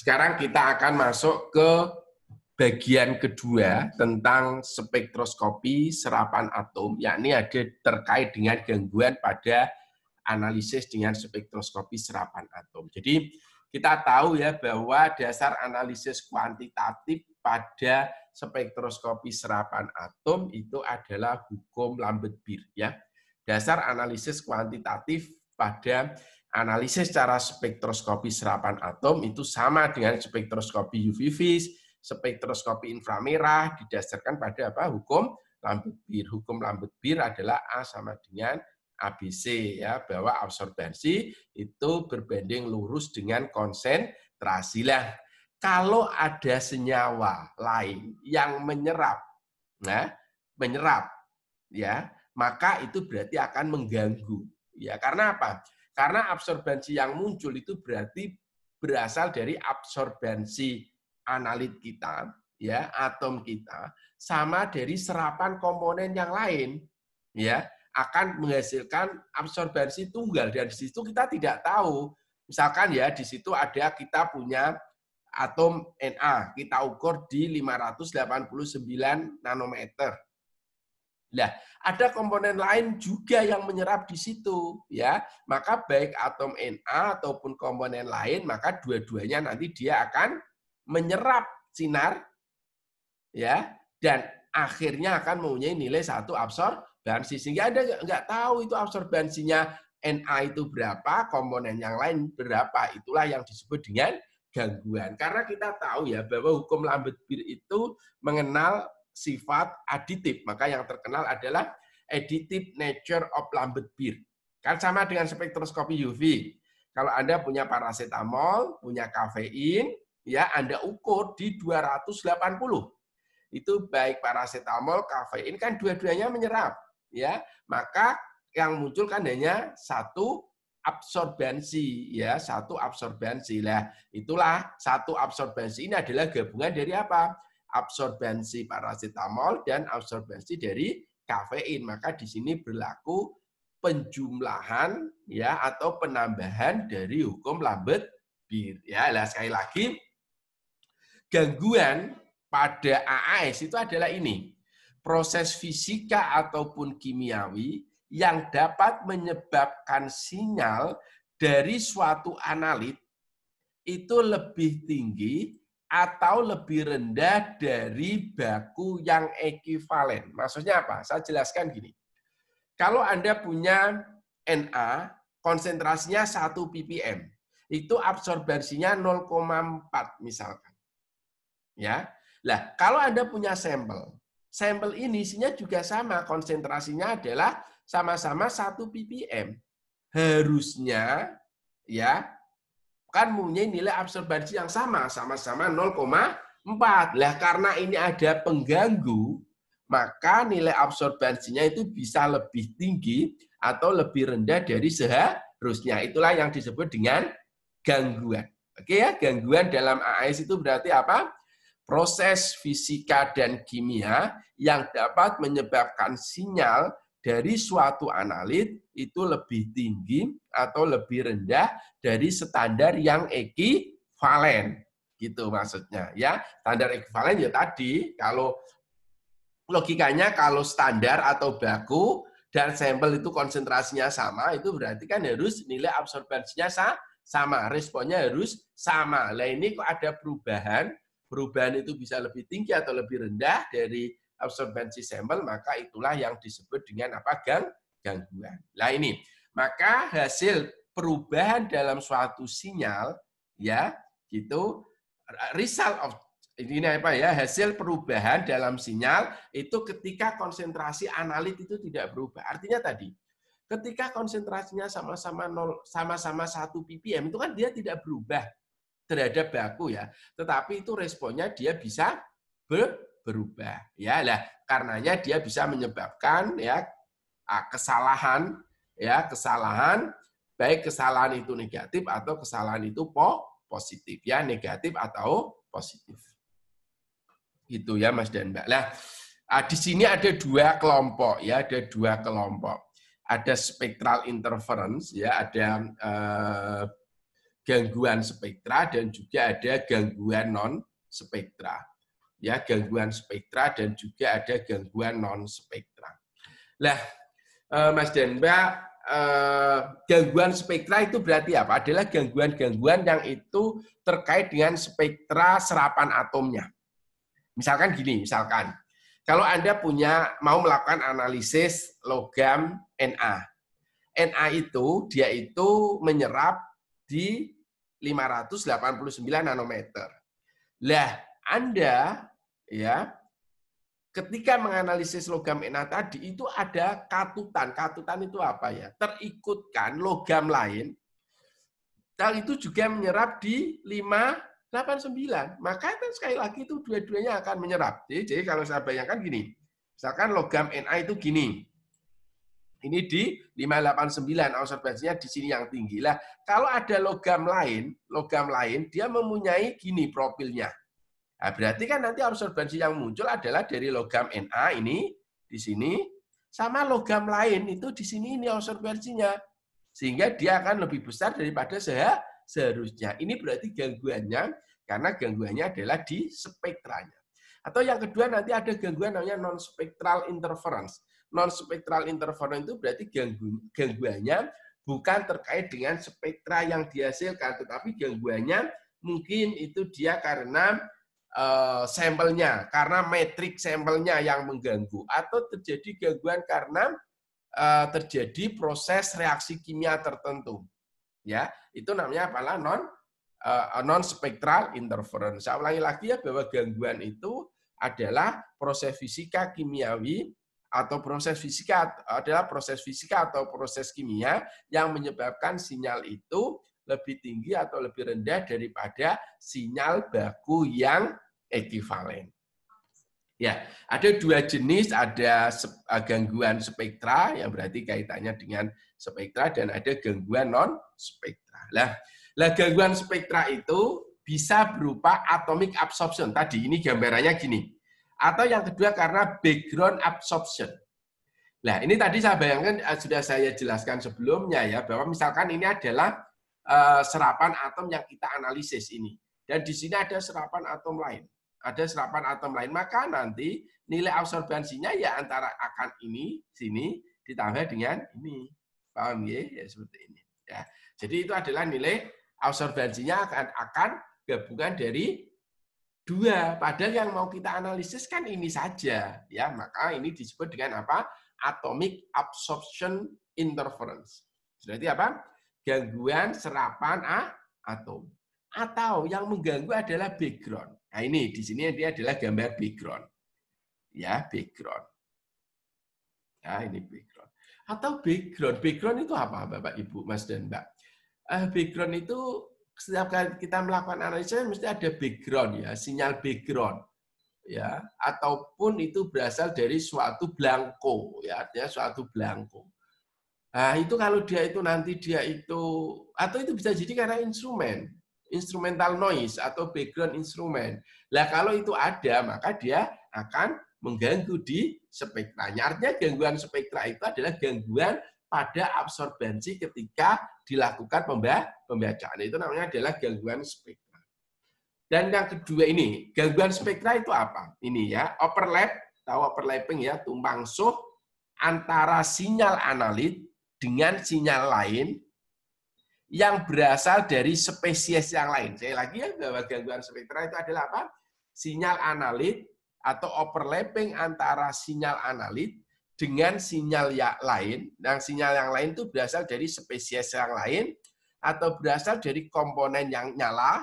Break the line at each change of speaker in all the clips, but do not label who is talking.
Sekarang kita akan masuk ke bagian kedua tentang spektroskopi serapan atom, yakni ada terkait dengan gangguan pada analisis dengan spektroskopi serapan atom. Jadi kita tahu ya bahwa dasar analisis kuantitatif pada spektroskopi serapan atom itu adalah hukum Lambert-Beer ya. Dasar analisis kuantitatif pada analisis secara spektroskopi serapan atom itu sama dengan spektroskopi UV vis, spektroskopi inframerah didasarkan pada apa? Hukum Lambert-Beer. Hukum Lambert-Beer adalah A sama dengan ABC ya, bahwa absorbansi itu berbanding lurus dengan konsentrasi. Lah, kalau ada senyawa lain yang menyerap, ya, maka itu berarti akan mengganggu. Ya, karena apa? Karena absorbansi yang muncul itu berarti berasal dari absorbansi analit kita, ya, atom kita, sama dari serapan komponen yang lain, ya, akan menghasilkan absorbansi tunggal. Dan di situ kita tidak tahu. Misalkan ya, di situ ada kita punya atom Na, kita ukur di 589 nanometer. Nah, ada komponen lain juga yang menyerap di situ, ya. Maka baik atom Na ataupun komponen lain, maka dua-duanya nanti dia akan menyerap sinar, ya, dan akhirnya akan mempunyai nilai satu absorbansi. Sehingga Anda nggak tahu itu absorbansinya Na itu berapa, komponen yang lain berapa. Itulah yang disebut dengan gangguan. Karena kita tahu ya bahwa hukum Lambert-Beer itu mengenal sifat aditif. Maka yang terkenal adalah additive nature of Lambert-Beer. Kan sama dengan spektroskopi UV. Kalau Anda punya paracetamol, punya kafein, ya Anda ukur di 280. Itu baik paracetamol, kafein kan dua-duanya menyerap, ya. Maka yang muncul kan hanya satu absorbansi, ya, satu absorbansi. Lah, itulah satu absorbansi ini adalah gabungan dari apa? Absorbansi paracetamol dan absorbansi dari kafein. Maka di sini berlaku penjumlahan, ya, atau penambahan dari hukum Lambert-Beer. Ya, lah sekali lagi gangguan pada AAS itu adalah ini, proses fisika ataupun kimiawi yang dapat menyebabkan sinyal dari suatu analit itu lebih tinggi atau lebih rendah dari baku yang ekivalen. Maksudnya apa? Saya jelaskan gini. Kalau Anda punya Na, konsentrasinya 1 ppm, itu absorbansinya 0,4 misalkan. Ya. Lah, kalau Anda punya sampel, sampel ini isinya juga sama, konsentrasinya adalah sama-sama 1 ppm. Harusnya ya kan mempunyai nilai absorbansi yang sama, sama-sama 0,4. Lah, karena ini ada pengganggu, maka nilai absorbansinya itu bisa lebih tinggi atau lebih rendah dari seharusnya. Itulah yang disebut dengan gangguan. Oke ya, gangguan dalam AAS itu berarti apa? Proses fisika dan kimia yang dapat menyebabkan sinyal dari suatu analit itu lebih tinggi atau lebih rendah dari standar yang ekivalen. Gitu maksudnya ya. Standar ekivalen ya tadi, kalau logikanya kalau standar atau baku dan sampel itu konsentrasinya sama, itu berarti kan harus nilai absorbansinya sama, responnya harus sama. Nah, ini kok ada perubahan itu bisa lebih tinggi atau lebih rendah dari absorbansi sampel, maka itulah yang disebut dengan apa? Gangguan. Nah, ini. Maka hasil perubahan dalam suatu sinyal ya, gitu, result of ini apa ya, hasil perubahan dalam sinyal itu ketika konsentrasi analit itu tidak berubah. Artinya tadi, ketika konsentrasinya sama-sama 1 ppm itu kan dia tidak berubah terhadap baku ya, tetapi itu responnya dia bisa berubah ya. Lah, karenanya dia bisa menyebabkan ya kesalahan baik kesalahan itu negatif atau kesalahan itu positif ya, negatif atau positif. Gitu ya Mas dan Mbak. Nah, di sini ada dua kelompok ya, ada dua kelompok. Ada spectral interference ya, ada gangguan spektra dan juga ada gangguan non spektra. Ya, gangguan spektra dan juga ada gangguan non spektra. Lah, Mas dan Mbak, gangguan spektra itu berarti apa? Adalah gangguan-gangguan yang itu terkait dengan spektra serapan atomnya. Misalkan gini, misalkan kalau Anda mau melakukan analisis logam Na. Na itu dia itu menyerap di 589 nanometer. Lah, Anda ya ketika menganalisis logam Na tadi itu ada katutan. Katutan itu apa ya? Terikutkan logam lain. Dan itu juga menyerap di 589. Maka kan sekali lagi itu dua-duanya akan menyerap. Jadi kalau saya bayangkan gini. Misalkan logam Na itu gini. Ini di 589, observasinya di sini yang tinggi. Lah, kalau ada logam lain dia mempunyai gini profilnya. Nah, berarti kan nanti observasi yang muncul adalah dari logam Na ini di sini sama logam lain itu di sini ini observasinya. Sehingga dia akan lebih besar daripada seharusnya. Ini berarti gangguannya karena gangguannya adalah di spektranya. Atau yang kedua nanti ada gangguan namanya non-spectral interference. Non-spectral interference itu berarti gangguannya bukan terkait dengan spektra yang dihasilkan, tetapi gangguannya mungkin itu dia karena sampelnya, karena metrik sampelnya yang mengganggu, atau terjadi gangguan karena terjadi proses reaksi kimia tertentu. Ya, itu namanya apalah non spectral interference. Saya ulangi lagi ya bahwa gangguan itu adalah proses fisika kimiawi atau proses fisika atau proses kimia yang menyebabkan sinyal itu lebih tinggi atau lebih rendah daripada sinyal baku yang ekivalen. Ya, ada dua jenis, ada gangguan spektra yang berarti kaitannya dengan spektra dan ada gangguan non spektra. Lah gangguan spektra itu bisa berupa atomic absorption. Tadi ini gambarannya gini. Atau yang kedua karena background absorption. Nah, ini tadi saya bayangkan sudah saya jelaskan sebelumnya ya, bahwa misalkan ini adalah serapan atom yang kita analisis ini. Dan di sini ada serapan atom lain. Ada serapan atom lain, maka nanti nilai absorbansinya ya antara akan ini, sini, ditambah dengan ini. Paham ya? Ya seperti ini. Ya. Jadi itu adalah nilai absorbansinya akan gabungan dari dua. Padahal yang mau kita analisis kan ini saja. Ya, maka ini disebut dengan apa? Atomic absorption interference. Berarti apa? Gangguan serapan atom. Atau yang mengganggu adalah background. Nah, ini di sini dia adalah gambar background. Ya, background. Ya, ini background. Atau background itu apa, Bapak, Ibu, Mas dan Mbak? Background itu setiap kali kita melakukan analisa mesti ada background ya, sinyal background. Ya, ataupun itu berasal dari suatu blanko, ya, artinya suatu blanko. Nah, itu kalau dia itu nanti atau itu bisa jadi karena instrumental noise atau background instrument. Lah kalau itu ada, maka dia akan mengganggu di spektranya. Artinya gangguan spektra itu adalah gangguan pada absorbansi ketika dilakukan pembacaan. Itu namanya adalah gangguan spektra. Dan yang kedua ini, gangguan spektra itu apa? Ini ya, overlapping ya, tumpang suh antara sinyal analit dengan sinyal lain yang berasal dari spesies yang lain. Saya lagi ya, bahwa gangguan spektra itu adalah apa? Sinyal analit atau overlapping antara sinyal analit dengan sinyal yang lain. Dan sinyal yang lain itu berasal dari spesies yang lain atau berasal dari komponen yang nyala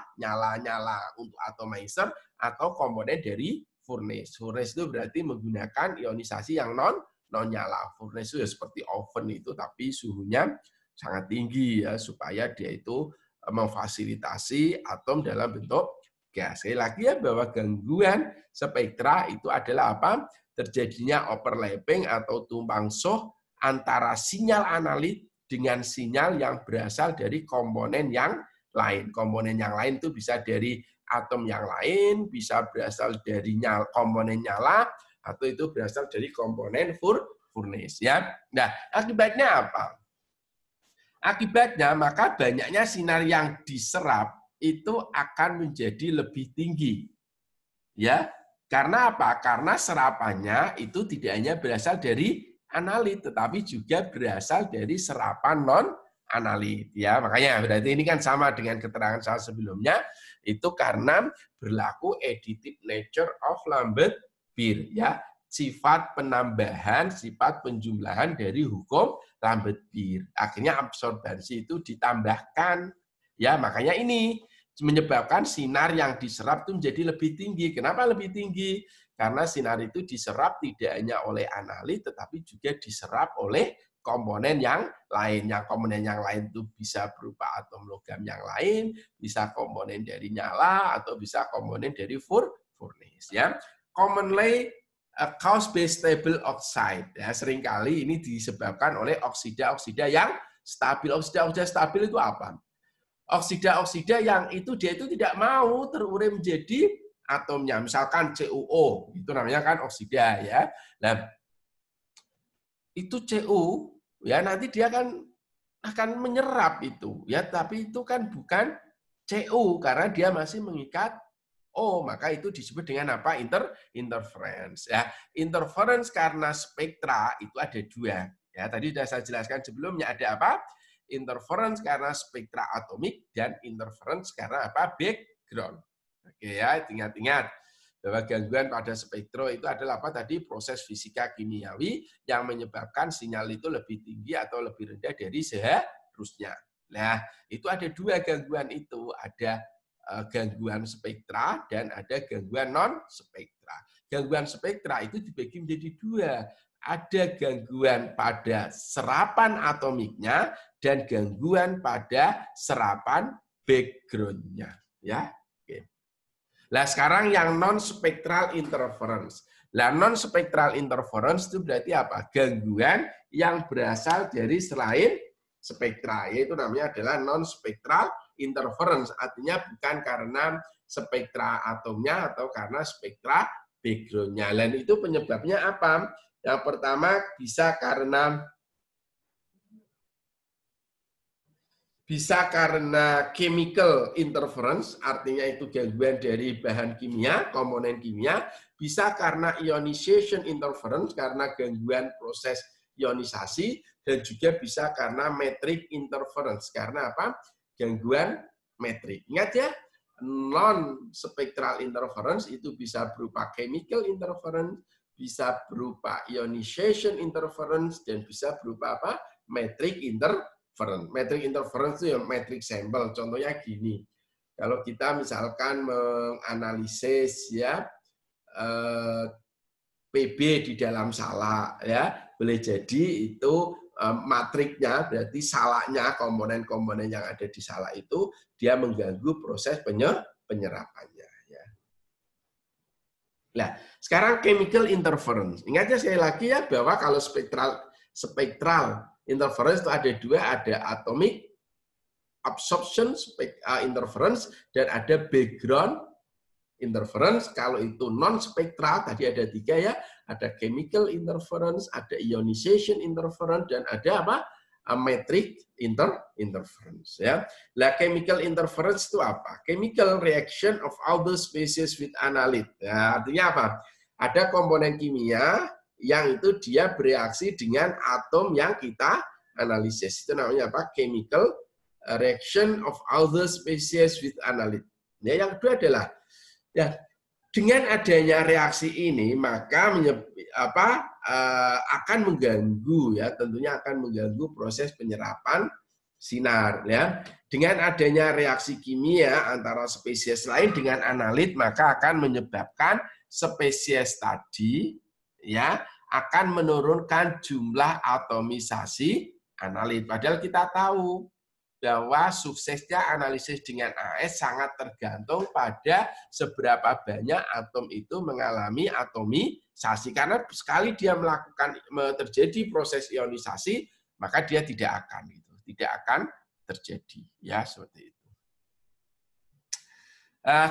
untuk atomizer atau komponen dari furnace. Furnace itu berarti menggunakan ionisasi yang non nyala. Furnace itu ya seperti oven itu tapi suhunya sangat tinggi ya supaya dia itu memfasilitasi atom dalam bentuk gas. Sekali lagi ya bahwa gangguan spektra itu adalah apa? Terjadinya overlapping atau tumpang suh antara sinyal analit dengan sinyal yang berasal dari komponen yang lain. Komponen yang lain itu bisa dari atom yang lain, bisa berasal dari komponen nyala, atau itu berasal dari komponen furnace. Ya. Nah, akibatnya apa? Akibatnya, maka banyaknya sinar yang diserap itu akan menjadi lebih tinggi. Ya, karena apa? Karena serapannya itu tidak hanya berasal dari analit, tetapi juga berasal dari serapan non-analit. Ya, makanya berarti ini kan sama dengan keterangan saya sebelumnya, itu karena berlaku additive nature of Lambert Beer. Ya, sifat penambahan, sifat penjumlahan dari hukum Lambert Beer. Akhirnya absorbansi itu ditambahkan. Ya, makanya ini menyebabkan sinar yang diserap itu menjadi lebih tinggi. Kenapa lebih tinggi? Karena sinar itu diserap tidak hanya oleh analit, tetapi juga diserap oleh komponen yang lain. Yang komponen yang lain itu bisa berupa atom logam yang lain, bisa komponen dari nyala, atau bisa komponen dari furnace. Ya. Commonly cause-based stable oxide. Ya, seringkali ini disebabkan oleh oksida-oksida yang stabil. Oksida-oksida stabil itu apa? Oksida-oksida yang itu dia itu tidak mau terurai menjadi atomnya. Misalkan CuO, itu namanya kan oksida ya. Nah, itu Cu ya nanti dia akan menyerap itu ya, tapi itu kan bukan Cu karena dia masih mengikat O, maka itu disebut dengan apa? Interference ya. Interference karena spektra itu ada dua. Ya, tadi sudah saya jelaskan sebelumnya, ada apa? Interference karena spektra atomik dan interference karena apa? Background. Oke ya, ingat-ingat bahwa gangguan pada spektro itu adalah apa tadi? Proses fisika kimiawi yang menyebabkan sinyal itu lebih tinggi atau lebih rendah dari seharusnya. Nah, itu ada dua gangguan itu, ada gangguan spektra dan ada gangguan non-spektra. Gangguan spektra itu dibagi menjadi dua. Ada gangguan pada serapan atomiknya dan gangguan pada serapan background-nya. Ya. Oke. Nah, sekarang yang non-spectral interference. Nah, non-spectral interference itu berarti apa? Gangguan yang berasal dari selain spektra, yaitu namanya adalah non-spectral interference. Artinya bukan karena spektra atomnya atau karena spektra background-nya. Dan itu penyebabnya apa? Yang pertama bisa karena chemical interference, artinya itu gangguan dari bahan kimia, komponen kimia. Bisa karena ionization interference, karena gangguan proses ionisasi. Dan juga bisa karena metric interference, karena apa? Gangguan metrik. Ingat ya, non-spectral interference itu bisa berupa chemical interference, bisa berupa ionization interference, dan bisa berupa apa? Metric interference. Metric interference itu yang metric sampel. Contohnya gini, kalau kita misalkan menganalisis ya PB di dalam salak ya, boleh jadi itu matriknya berarti salaknya, komponen-komponen yang ada di salak itu dia mengganggu proses penyerapannya ya. Nah, sekarang chemical interference. Ingat ya sekali lagi ya bahwa kalau spektral interference itu ada dua, ada atomic absorption interference dan ada background interference. Kalau itu non-spektral, tadi ada tiga ya, ada chemical interference, ada ionization interference, dan ada apa? Metric interference. Ya. Nah, chemical interference itu apa? Chemical reaction of other species with analyte. Ya, artinya apa? Ada komponen kimia yang itu dia bereaksi dengan atom yang kita analisis. Itu namanya apa? Chemical reaction of other species with analyte. Ya, yang kedua adalah ya, dengan adanya reaksi ini maka akan mengganggu ya, tentunya akan mengganggu proses penyerapan sinar ya. Dengan adanya reaksi kimia antara spesies lain dengan analit maka akan menyebabkan spesies tadi ya akan menurunkan jumlah atomisasi analit. Padahal kita tahu bahwa suksesnya analisis dengan AS sangat tergantung pada seberapa banyak atom itu mengalami atomisasi. Karena sekali dia terjadi proses ionisasi, maka dia tidak akan terjadi ya, seperti itu.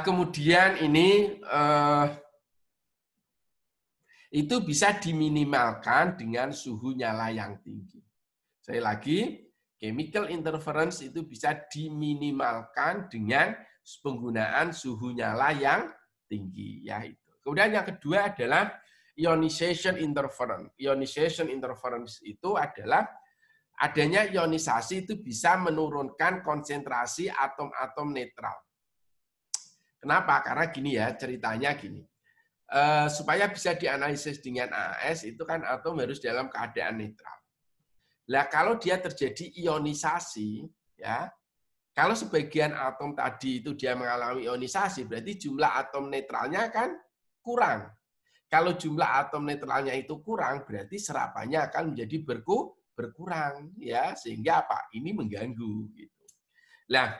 Kemudian ini itu bisa diminimalkan dengan suhu nyala yang tinggi. Sekali lagi, Chemical interference itu bisa diminimalkan dengan penggunaan suhu nyala yang tinggi. Ya, itu. Kemudian yang kedua adalah ionization interference. Ionization interference itu adalah adanya ionisasi itu bisa menurunkan konsentrasi atom-atom netral. Kenapa? Karena gini ya, ceritanya gini. Supaya bisa dianalisis dengan AAS, itu kan atom harus dalam keadaan netral. Nah, kalau dia terjadi ionisasi, ya, kalau sebagian atom tadi itu dia mengalami ionisasi, berarti jumlah atom netralnya kan kurang. Kalau jumlah atom netralnya itu kurang, berarti serapannya akan menjadi berkurang, ya, sehingga apa? Ini mengganggu. Gitu. Nah,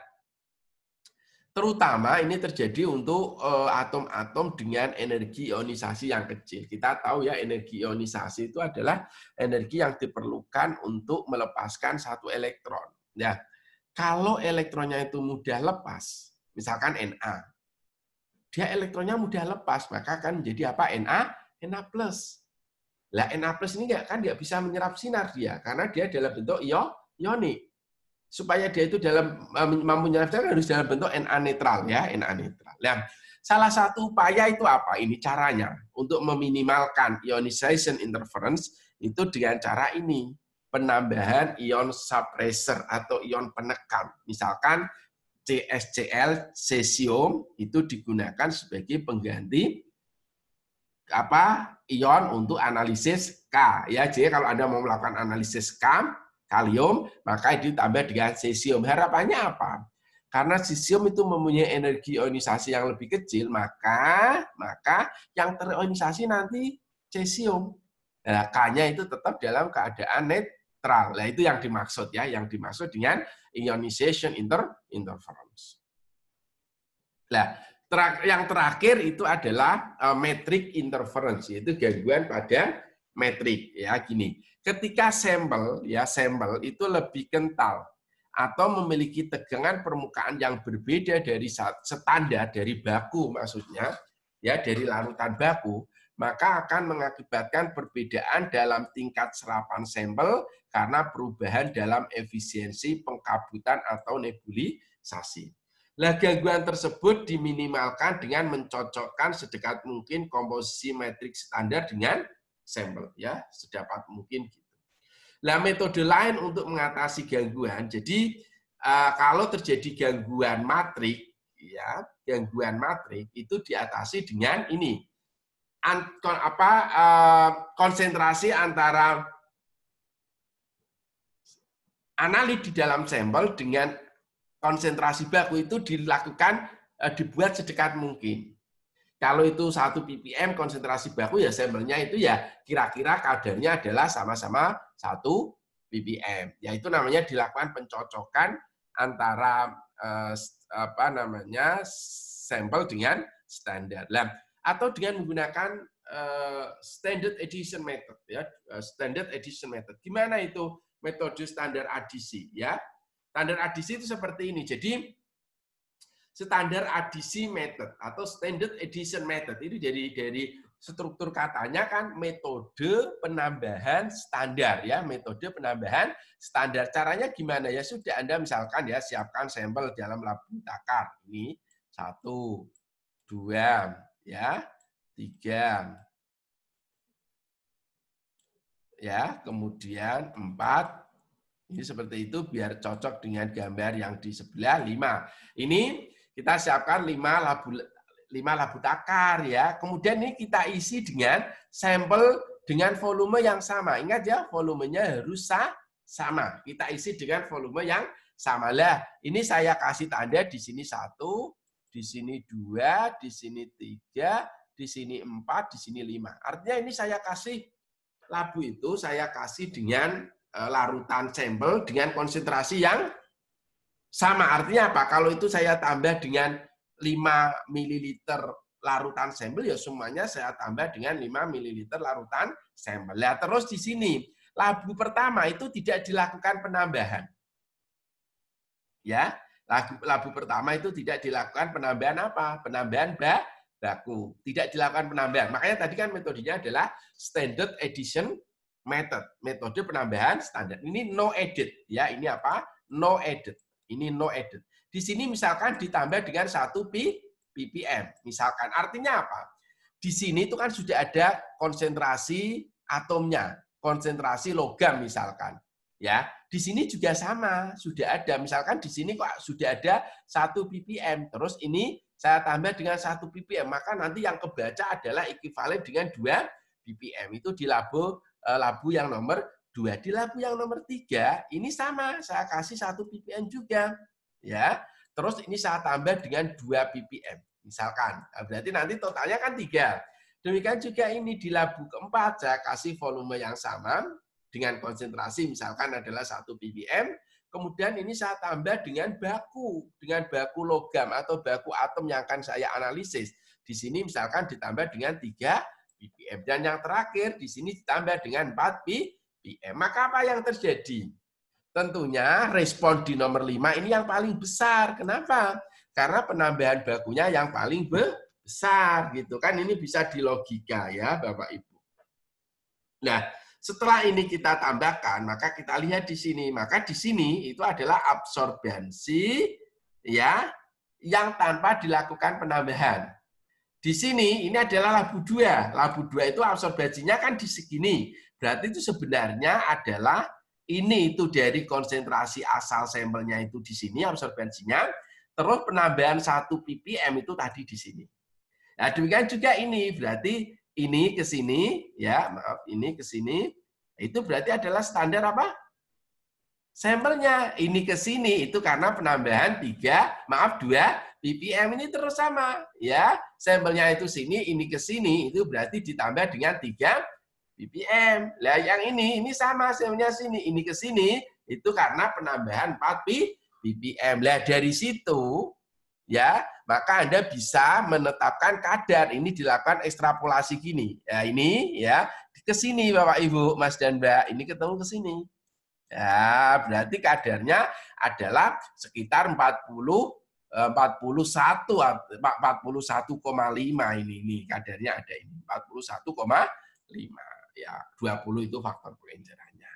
terutama ini terjadi untuk atom-atom dengan energi ionisasi yang kecil. Kita tahu ya, energi ionisasi itu adalah energi yang diperlukan untuk melepaskan satu elektron. Nah, kalau elektronnya itu mudah lepas, misalkan Na, dia elektronnya mudah lepas, maka akan menjadi apa? Na+. Lah Na+ ini kan nggak bisa menyerap sinar dia, karena dia dalam bentuk ionik. Supaya dia itu mampu menyerap sinar harus dalam bentuk Na netral ya, Na netral. Nah, salah satu upaya itu apa? Ini caranya untuk meminimalkan ionization interference itu dengan cara ini, penambahan ion suppressor atau ion penekan. Misalkan CSCl, cesium itu digunakan sebagai pengganti ion untuk analisis K ya. Jadi kalau Anda mau melakukan analisis kalium, maka itu ditambah dengan cesium. Harapannya apa? Karena cesium itu mempunyai energi ionisasi yang lebih kecil, maka yang terionisasi nanti cesium. Nah, K-nya itu tetap dalam keadaan netral. Nah, itu yang dimaksud ya, yang dimaksud dengan ionization interference. Nah, yang terakhir itu adalah metric interference, yaitu gangguan pada metrik ya. Gini, ketika sampel itu lebih kental atau memiliki tegangan permukaan yang berbeda dari standar dari baku, maksudnya ya, dari larutan baku, maka akan mengakibatkan perbedaan dalam tingkat serapan sampel karena perubahan dalam efisiensi pengkabutan atau nebulisasi. Nah, gangguan tersebut diminimalkan dengan mencocokkan sedekat mungkin komposisi metrik standar dengan sampel ya, sedapat mungkin gitu. Nah, metode lain untuk mengatasi gangguan, jadi kalau terjadi gangguan matrik ya, gangguan matrik itu diatasi dengan ini. Konsentrasi antara analit di dalam sampel dengan konsentrasi baku itu dibuat sedekat mungkin. Kalau itu 1 ppm konsentrasi baku ya sampelnya itu ya kira-kira kadarnya adalah sama-sama 1 ppm. Ya itu namanya dilakukan pencocokan antara sampel dengan standar. Atau dengan menggunakan standard addition method ya, standard addition method. Gimana itu metode standar adisi ya? Standar adisi itu seperti ini. Jadi standar adisi method atau standard addition method ini dari struktur katanya kan metode penambahan standar ya, metode penambahan standar. Caranya gimana ya? Sudah Anda misalkan ya siapkan sampel dalam labu takar. Ini 1, 2 ya, 3 ya, kemudian 4. Ini seperti itu biar cocok dengan gambar yang di sebelah 5. Ini kita siapkan 5 labu takar ya. Kemudian ini kita isi dengan sampel dengan volume yang sama. Ingat ya, volumenya harus sama. Kita isi dengan volume yang sama. Lah, ini saya kasih tanda di sini 1, di sini 2, di sini 3, di sini 4, di sini 5. Artinya ini saya kasih labu itu saya kasih dengan larutan sampel dengan konsentrasi yang sama. Artinya apa? Kalau itu saya tambah dengan 5 ml larutan sampel, ya semuanya saya tambah dengan 5 ml larutan sampel. Nah, terus di sini, labu pertama itu tidak dilakukan penambahan. Ya, labu pertama itu tidak dilakukan penambahan apa? Penambahan baku. Tidak dilakukan penambahan. Makanya tadi kan metodenya adalah standard addition metode penambahan standar. Ini no edit ya, ini apa? No edit. Ini no edit. Di sini misalkan ditambah dengan 1 ppm. Misalkan artinya apa? Di sini itu kan sudah ada konsentrasi atomnya, konsentrasi logam misalkan. Ya, di sini juga sama, sudah ada. Misalkan di sini kok sudah ada 1 ppm, terus ini saya tambah dengan 1 ppm, maka nanti yang kebaca adalah ekuivalen dengan 2 ppm. Itu di labu yang nomor 2. Di labu yang nomor 3, ini sama, saya kasih 1 ppm juga. Ya, terus ini saya tambah dengan 2 ppm. Misalkan, berarti nanti totalnya kan 3. Demikian juga ini di labu keempat, saya kasih volume yang sama, dengan konsentrasi misalkan adalah 1 ppm, kemudian ini saya tambah dengan baku logam atau baku atom yang akan saya analisis. Di sini misalkan ditambah dengan 3 ppm. Dan yang terakhir di sini ditambah dengan 4 ppm. Maka apa yang terjadi? Tentunya respon di nomor 5 ini yang paling besar. Kenapa? Karena penambahan bakunya yang paling besar gitu kan. Ini bisa dilogika ya Bapak Ibu. Nah, setelah ini kita tambahkan, maka kita lihat di sini. Maka di sini itu adalah absorbensi ya yang tanpa dilakukan penambahan. Di sini ini adalah labu 2. Labu 2 itu absorbensinya kan di segini. Berarti itu sebenarnya adalah ini itu dari konsentrasi asal sampelnya itu di sini absorbensinya, terus penambahan 1 ppm itu tadi di sini. Nah, demikian juga ini berarti ini ke sini, ya maaf, ini ke sini, itu berarti adalah standar apa? Sampelnya. Ini ke sini, itu karena penambahan 2 ppm ini terus sama. Ya, sampelnya itu sini, ini ke sini, itu berarti ditambah dengan 3 ppm. Lah yang ini sama, sampelnya sini, ini ke sini, itu karena penambahan 4 ppm. Lah dari situ, ya, maka Anda bisa menetapkan kadar. Ini dilakukan ekstrapolasi gini. Ya, ini ya ke sini Bapak Ibu, Mas dan Mbak. Ini ketemu ke sini. Ya, berarti kadarnya adalah sekitar 41,5 ini kadarnya ada ini 41,5 ya 20 itu faktor pelencerannya.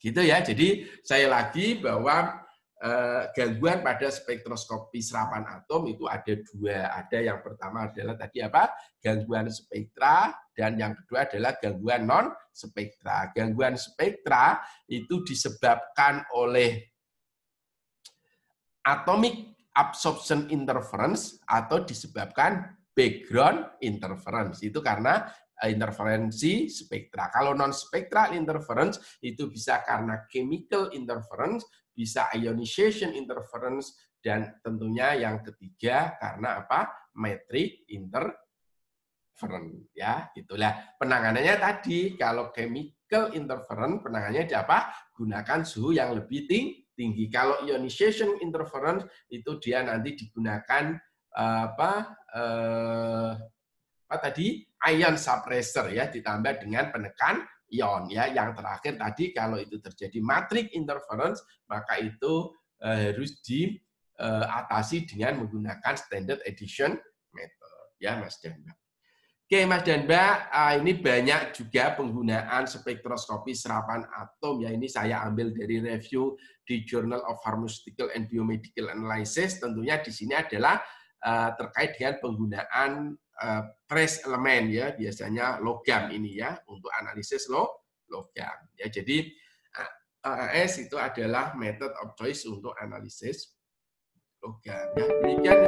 Gitu ya. Jadi saya lagi bahwa gangguan pada spektroskopi serapan atom itu ada 2. Ada yang pertama adalah tadi apa? Gangguan spektra, dan yang kedua adalah gangguan non spektra. Gangguan spektra itu disebabkan oleh atomic absorption interference atau disebabkan background interference. Itu karena interferensi spektra. Kalau non spektral interference itu bisa karena chemical interference, bisa ionization interference, dan tentunya yang ketiga karena apa? Metric interference. Ya, itulah penanganannya tadi. Kalau chemical interference penanganannya apa? Gunakan suhu yang lebih tinggi. Kalau ionization interference itu dia nanti digunakan tadi ion suppressor ya, ditambah dengan penekan ion ya. Yang terakhir tadi kalau itu terjadi matrix interference, maka itu harus diatasi dengan menggunakan standard addition method ya Mas dan Mbak. Oke Mas dan Mbak, ini banyak juga penggunaan spektroskopi serapan atom ya. Ini saya ambil dari review di Journal of Pharmaceutical and Biomedical Analysis. Tentunya di sini adalah terkait dengan penggunaan trace elemen ya, biasanya logam ini ya untuk analisis logam ya. Jadi AAS itu adalah method of choice untuk analisis logam ya. Demikian.